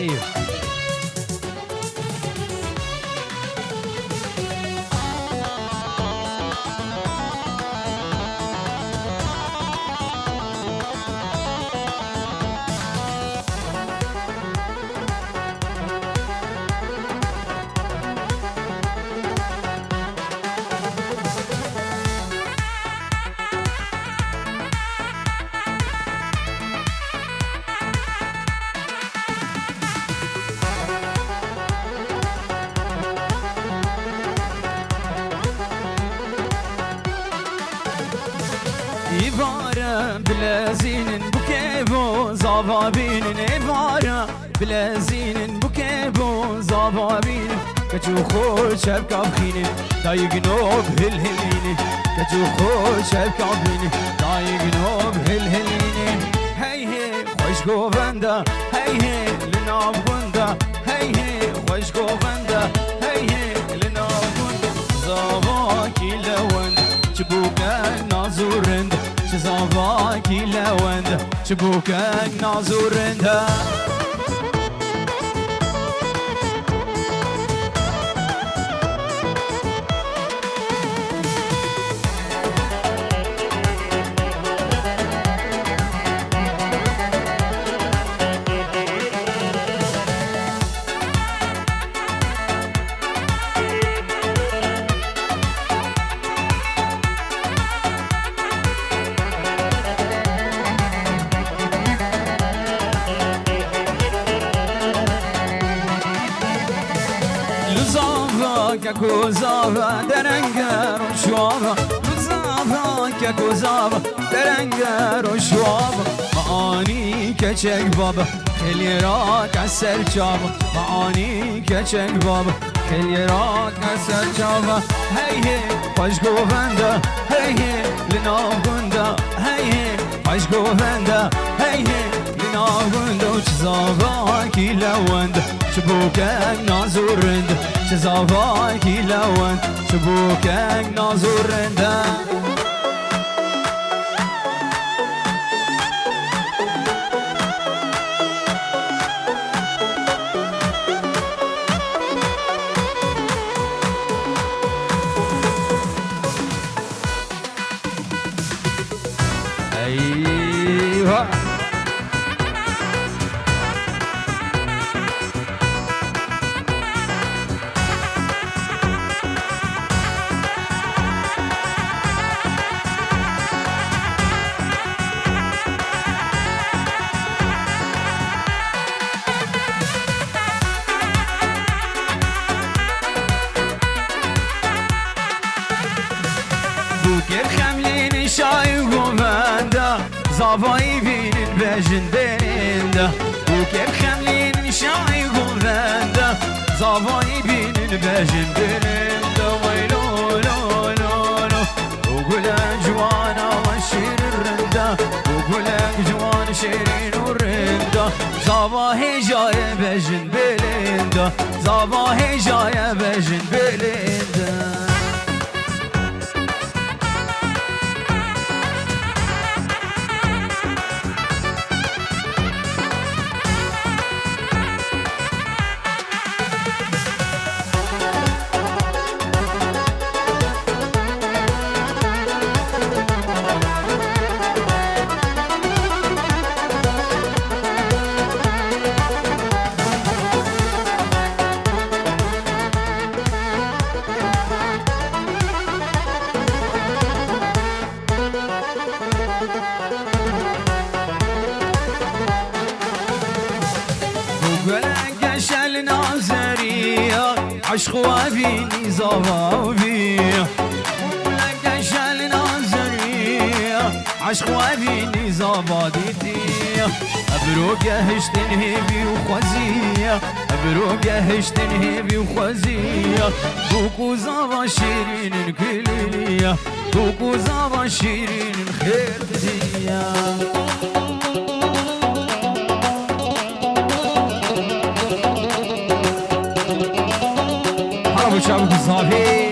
هي İbare bilezinin bu kebu zavabinin İbare bilezinin bu kebu zavabinin Kaçu hoş ev kabhinin Dayıgnob hil hilini Kaçu hoş ev kabhinin Dayıgnob hil hilini Hey hey hoş govenda Hey hey linavunda Hey hey hoş govenda Hey hey linavunda Zavaki lewend Çubukak nazurend Zavaki lewend Çubukak nazurend Kuzava derenger şuava Kuzava ke kuzava derenger şuava Maani keçek baba Kelyera keser çava Maani keçek baba Kelyera keser çava Hey hey hoş govenda Hey hey linavunda Hey hey hoş govenda Hey hey linavunda Çizava ki lewenda Çubukak nazurunda Çizavaki lewend Çubukak nazurunda Eyvah Zavayı binin bejin beninde Bu kep xemlinin şayi gulvende Zavayı binin bejin beninde Vay lo lo lo lo Bu gülen cuvana ve şiririnde Bu gülen cuvan şirin urinde Zava hecaye bejin belinde Zava hecaye bejin belinde عشق وابيني زوابي لك شال نازري عشق وابيني زوابديتي ابروك هشتن هبي وخزي ابروك هشتن هبي وخزي بوكو زوا شيرين كليا بوكو زوا شيرين خير دنيا Çabuk Zafi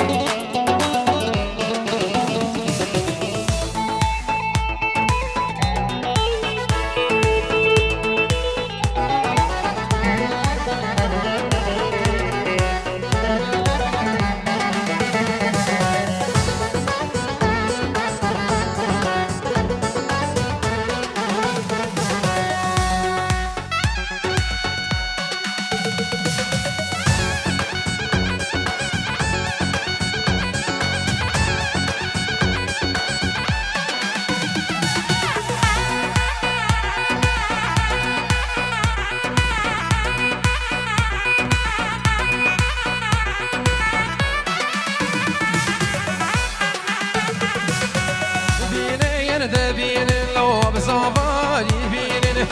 yerde binin lob zavali binin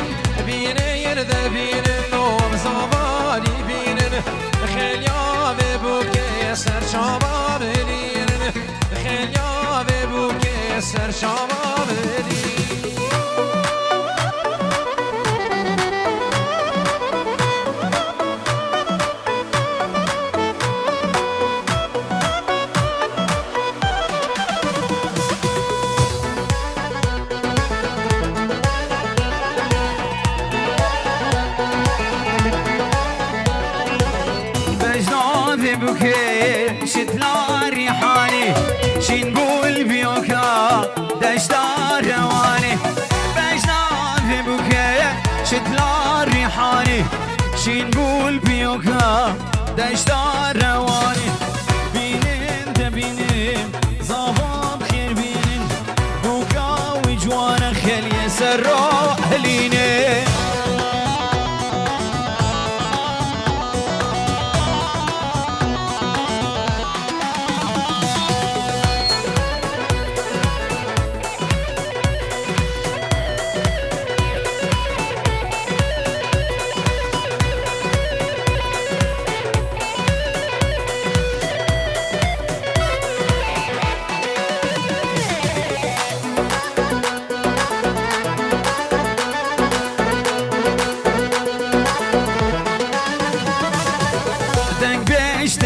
Bine yerde binin lob zavali binin Xelya ve buke serçava belinin Xelya ve buke serçava belinin بوكي شتلا ريحاني شي نقول بيوكا دشتا رواني بجنا في بوكي شتلا ريحاني شي نقول بيوكا دشتا رواني بينين تبينين زافا بخير بينين بوكا وجوانا خلي سرو أهليني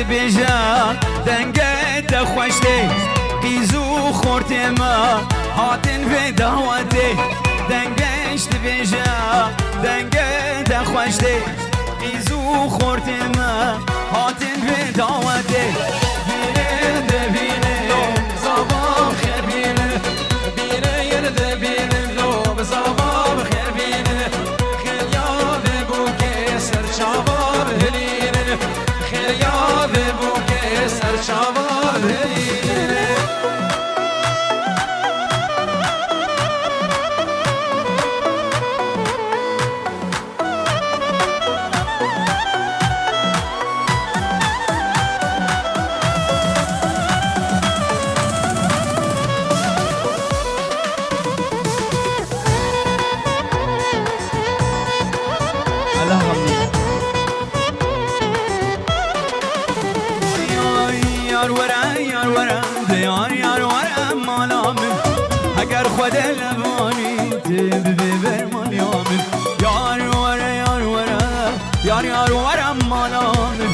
بيجا دنگت خوشتی قیزو خورتی ما هاتن به دعوتی دنگشت بيجا دنگت خوشتی قیزو خورتی ما هاتن به دعوتی بینه ده بینه زباب خیر بینه بینه یرده بینه لو زباب خیر بینه خیلیا به بوکه سرچاباب هلینه خیلیا به بوکه سرچاباب هلینه اگر خود لبانی تب ببر من یامن یار وره یار وره یار یار وره مالامن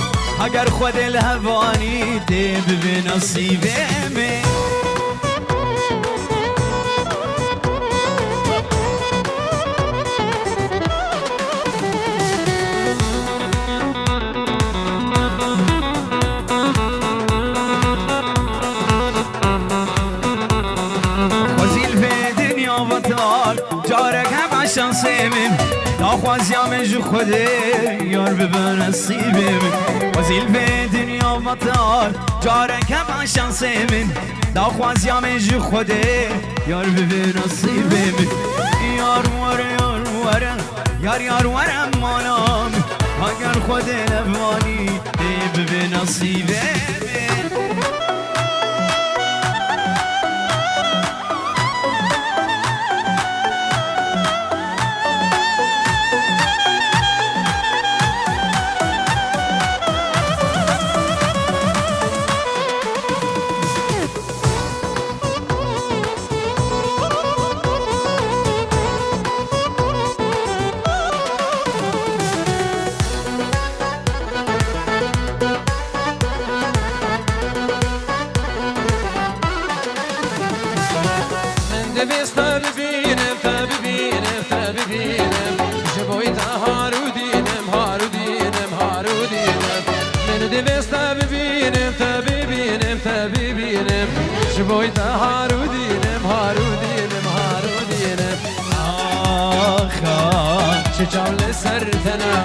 اگر خود لبانی تب به نصیبه من جارك هم عشان سيمم ناخواز يا مج خده يار ببن نصيبم وزيل في دنيا بطال جارك هم عشان سيمم ناخواز يا مج خده يار ببن نصيبم يار ورا يار ورا يار يار ورا مالام اگر خود لبواني ببن نصيبم شبويت هارودينم هارودينم هارودينم آخا شجال سرتنا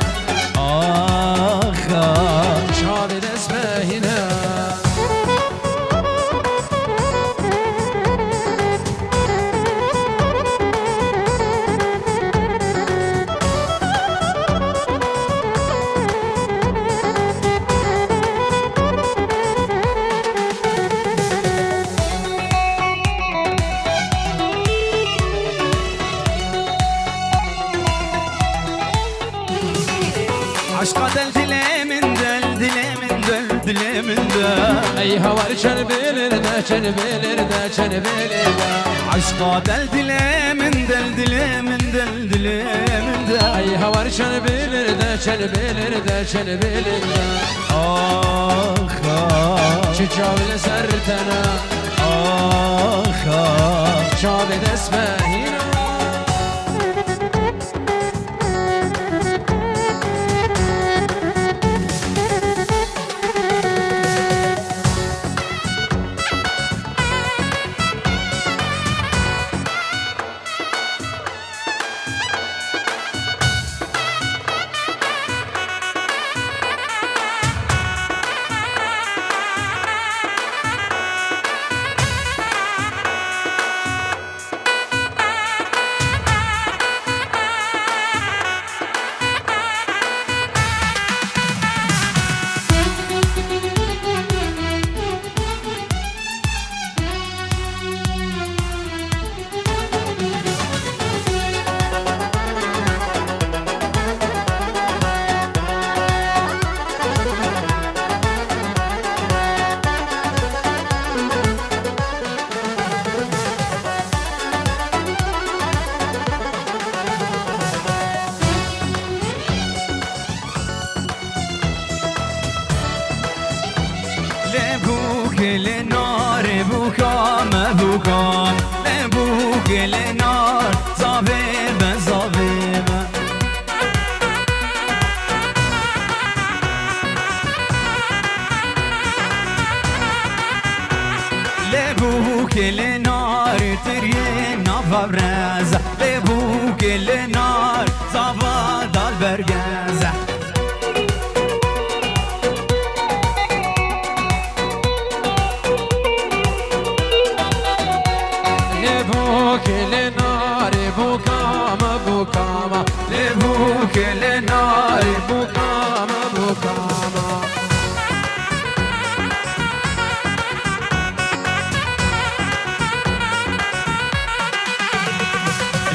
آخا شاد اسمه هنا عشقا دل من دل من دل ای هوار چربیلرده چربیلرده عشقا دل من دل ای هوار چربیلرده آخ چه چاول سرتنا آخ چاول دست بهینا لبوك لنار زابيبة لبوك لنار ترينا فبرزة لبوك لنار زابد البرجزة لنار بوكاما بوكاما لبوك لنار بوكاما بوكاما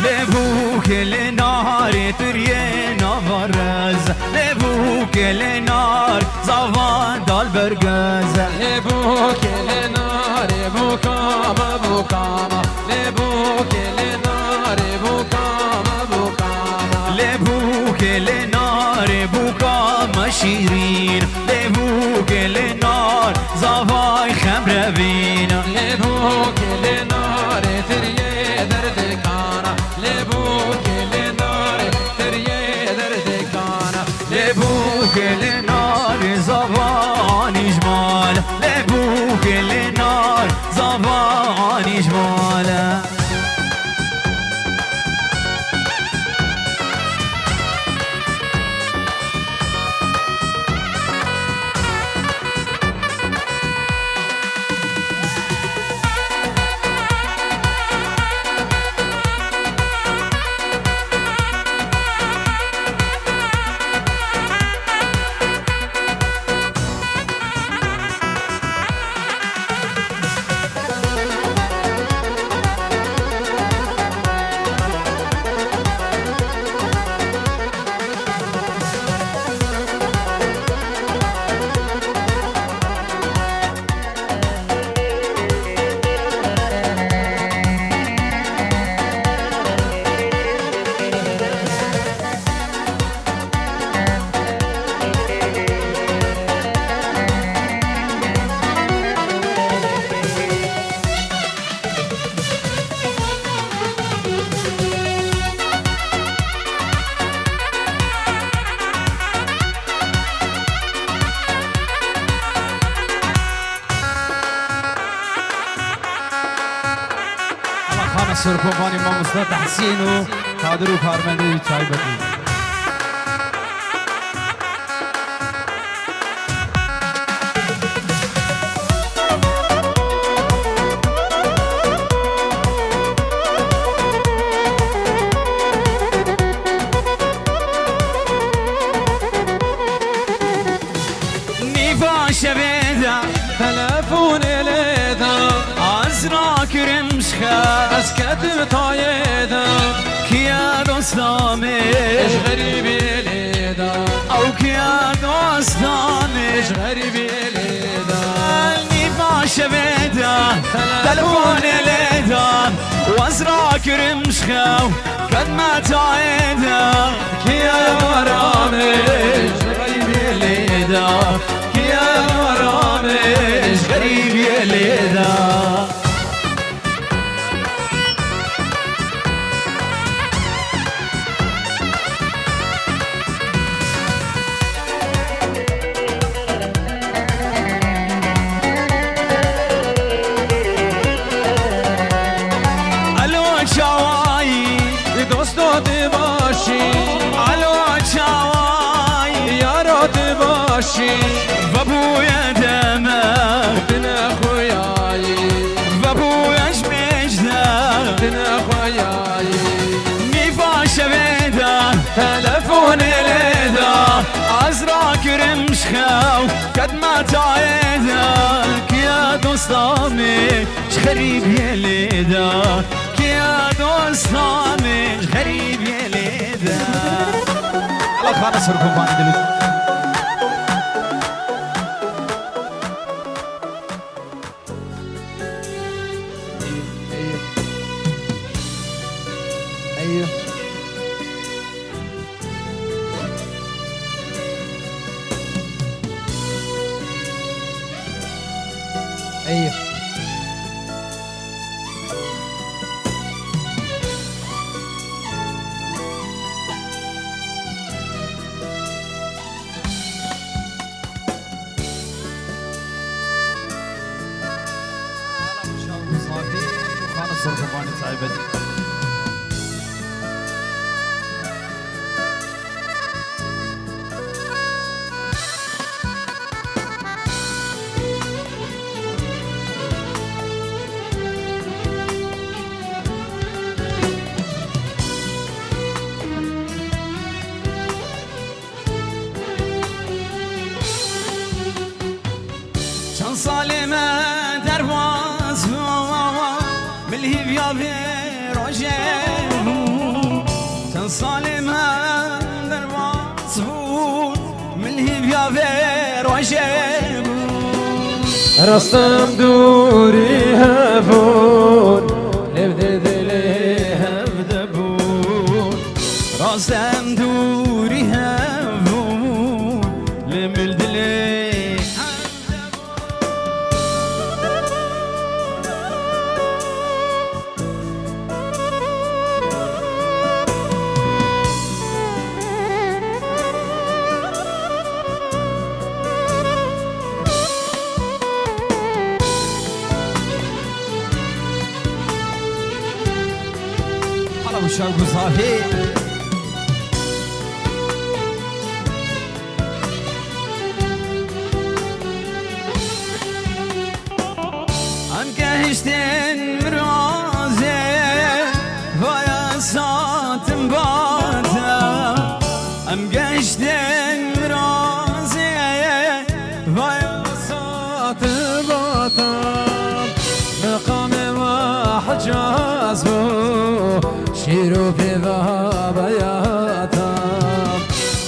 لبوك لنار ترينا فرز لبوك لنار زواد البرجز لبوك لنار بوكاما بوكاما لبوك لنار بوكاما بوكاما لبوك لنار بوكاما شيرين لبوك لنار زواي خمر بينا لبوك لنار تريه دردكانا لبوك لنار تريه دردكانا لبوك لنار زواني جمال لبوك لنار زواني جمال سرکوبانی ما مصطفی تحسین و کادر و کارمنده چای بدید تلفون لیدم از را کرمشخه از کتب تایدم کیا دوستامه اش غریبی لیدم او کیا دوستاني غريبي ليدا قلبي باشا بيدا تلفوني ليدا وازراك رمشخو قد ما تعيدا يا مرامش غريبي ليدا يا مرامش غريبي ليدا دوستات باشی علو چاوای یارات باشی و بوی دمه دن خویایی و بویش مجده دن خویایی میفاش بیدن تلفون لیدا از را کرمش خو قد ما تعیدا کیا دوستامی غریب یه لیدا کیا دوستامی غریب یه لیدا الله خانه سرکو بانی دلو ايوه ايوه خانه سرکو بانی صاحبتي چند سالمه درواز ملهی بیا به راجه چند سالمه درواز بود ملهی بیا به راجه رستم دوری هفون لبده دلی هفته بود راستم دوری هفون لمل دلی حالا شرق صافي ام گهشتن رازه ویا ساتم باتم ام گهشتن رازه ویا سات باطم مقام وحجاز بو شیرو پیدا بیاتم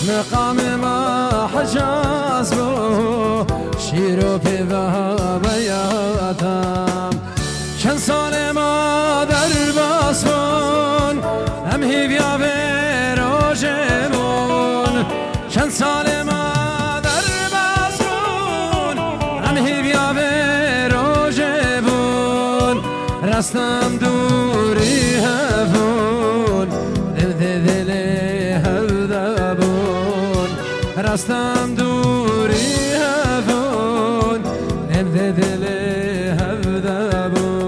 مقام وحجاز بو شیرو پیدا بیاتم چند سال ما در باسمون هم هیویا به روژمون چند سال ما در باسمون هم هیویا به روژمون رستم دوری هفون دل هفدبون رستم دوری هفون دل هفدبون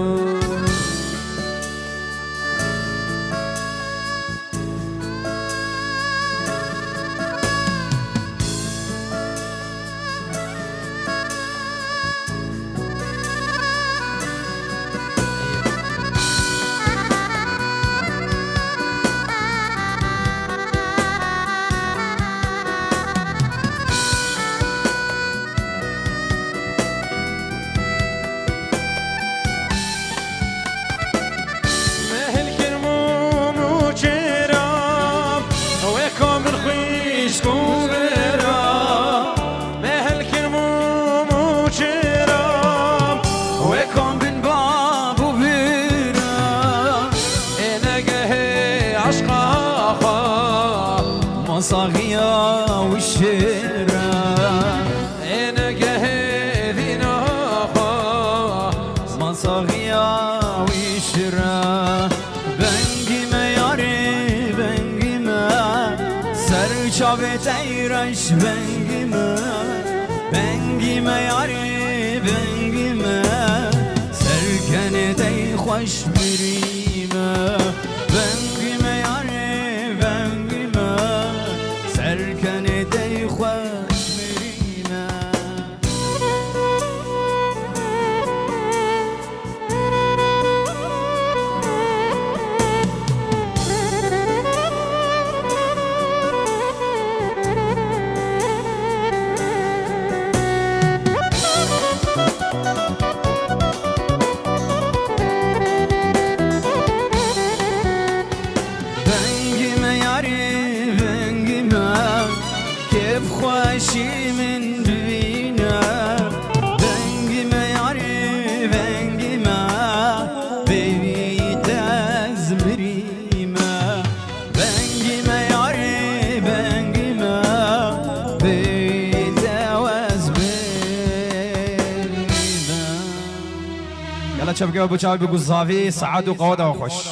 شره بنگیمه یاری بنگیمه سر چاوه تیرش بنگیمه بنگیمه یاری بنگیمه سرکنه دی خوش بریمه بنگیمه یاری بنگیمه سرکنه دی خوش بریمه خوشی من ببینه بنگیمه یاری بنگیمه بیت از بریمه بنگیمه یاری بنگیمه بیت از بریمه يلا شبكة ابو شاوي بقول زافي سعد وقوده وخش